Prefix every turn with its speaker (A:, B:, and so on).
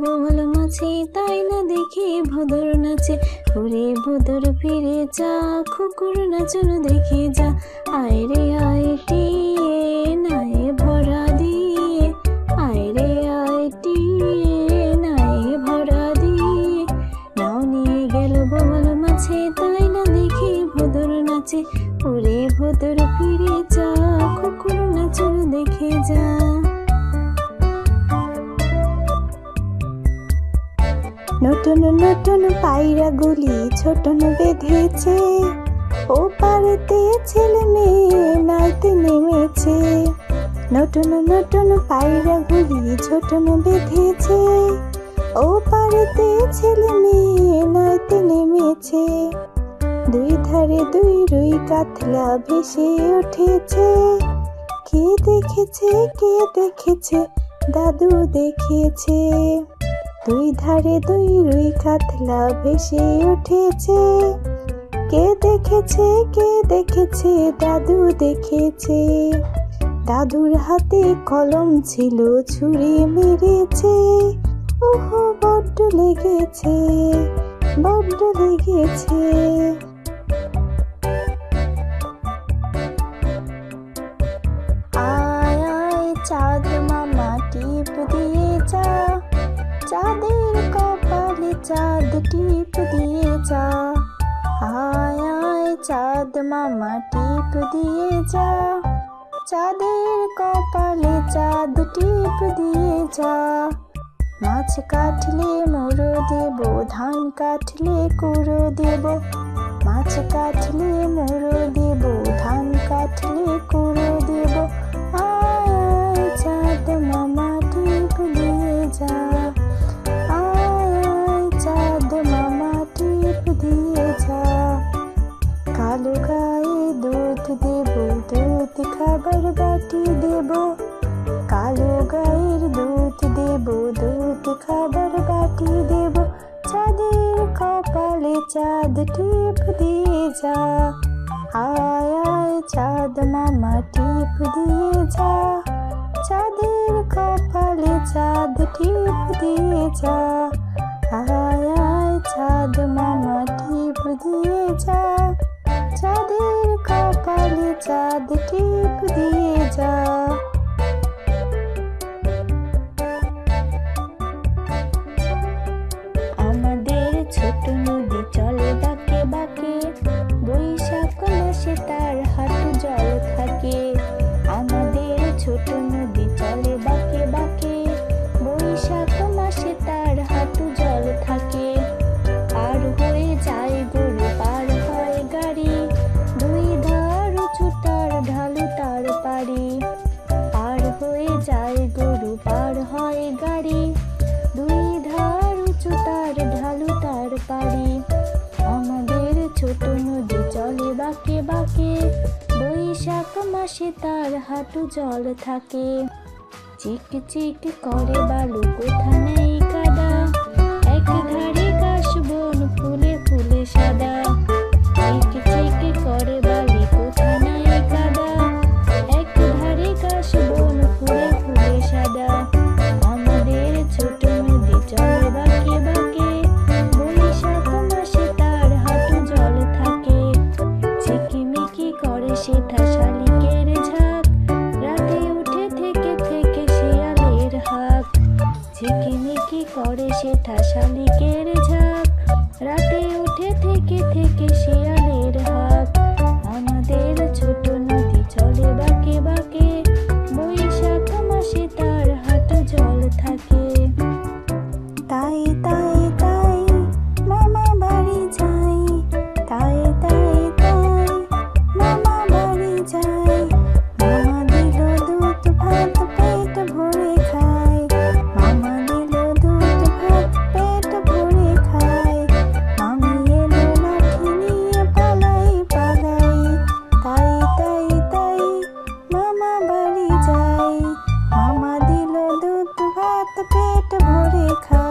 A: বোয়াল মাছে, তাই না দেখি ভোদর নাচে। ওরে ভোদর ফিরে যা, কুকুর নাচন দেখে যা। আয় রে আয় টিয়ে নাই ভরা দিয়ে, আয় রে আয় টিয়ে নাই ভরা দিয়ে। নাও নিয়ে গেল বোয়াল মাছে, তাই না দেখি ভোদর নাচে। ওরে ভোদর ফিরে যা, কুকুর নাচন দেখে যা।
B: নতুন নতুন পায়রাগুলি ছোটন বেঁধেছে, ও পাড়েতে ছেলে মেয়ে নাইতে নেমেছে। নতুন নতুন পায়রাগুলি ছোটন বেঁধেছে, ও পাড়েতে ছেলে মেয়ে নাইতে নেমেছে। দুই ধারে দুই রুই কাতলা ভেসে উঠেছে। কে দেখেছে কে দেখেছে, দাদু দেখেছে। দুই ধারে দুই রুই কাতলা ভেসে উঠেছে। কে দেখেছে কে দেখেছে, দাদু দেখেছে। দাদুর হাতে কলম ছিল, ছুরি মেরেছে। ওহো বড্ড লেগেছে, বড্ড লেগেছে। আয় আয় চাঁদ মামা টিপ দিয়ে যা, চাঁদের কপালে চাঁদ টিপ দিয়ে যা। আয় আয় চাঁদ মামা টিপ দিয়ে যা, চাঁদের কপালে চাঁদ টিপ দিয়ে যা। মাছ কাটলে মুড়ো দেব, ধান কাটলে কুড়ো দেব। মাছ কাটলে মুড়ো দেব, ধান কাটলে কুড়ো দেব। আয় আয় চাঁদ মামা টিপ দিয়ে যা, চাঁদ মামা টিপ দিয়ে যা। কালো গায়ে দুধ দেব, দুধ খাবার বাটি দেব। কালো গায়ের দুধ দেব, দুধ খাবার বাটি দেব। চাঁদের কপালে চাঁদ টিপ দিয়ে যা। আয় আয় চাঁদ মামা টিপ দিয়ে যা, চাঁদের কপালে চাঁদ টিপ দিয়ে যা। আয় আয় চাঁদ মামা টিপ দিয়ে যা, চাঁদের কপালে চাঁদ টিপ দিয়ে যা। আমাদের ছোট নদী চলে বাঁকে বাঁকে, বৈশাখ মাসে তার হাঁটু জল থাকে। আমাদের ছোট নদী চলে বাঁকে বাঁকে, বৈশাখ মাসে তার হাঁটু জল থাকে। পার হয়ে যায় গরু, পার হয় গাড়ি, দুই ধার উঁচু তার ঢালু তার পাড়ি। পার হয়ে যায় গরু, পার হয় গাড়ি, দুই ধার উঁচু তার ঢালু তার পাড়ি। আমাদের ছোট নদী চলে বাঁকে বাঁকে, বৈশাখ মাসে তার হাঁটু জল থাকে। চিক চিক করে বালু, কোথা নেই কাদা, এক ধারে ঘাস বন ফুলে ফুলে সাদা। চিক চিক করে বালি, কোথা নাই কাদা, এক ধারে ঘাস বন ফুলে ফুলে সাদা। আমাদের ছোট নদী চলে বাঁকে বাঁকে, বৈশাখ মাসে তার হাঁটু জল থাকে। ঝিকিমিকি করে সেটা শালিকের ঝাঁক, রাতে উঠে থেকে থেকে শিয়ালের হাঁক। ঝিকিমিকি করে সেটা শালিকের ঝাঁক, রাতে উঠে থেকে থেকে শিয়ালের হাঁক। আমাদের ছোট নদী চলে বাঁকে বাঁকে, বৈশাখ মাসে তার হাঁটু জল থাকে। তাই তাই তাই মামা বাড়ি যাই, তাই তাই তাই মামা বাড়ি যাই। মামা দিল দুধ ভাত পেট ভরে খাই, মামা দিল দুধ ভাত পেট ভরে খাই। মামি এলো লাঠি নিয়ে পালাই পালাই, তাই তাই তাই মামা বাড়ি যাই। মামা দিল দুধ ভাত পেট ভরে খাই।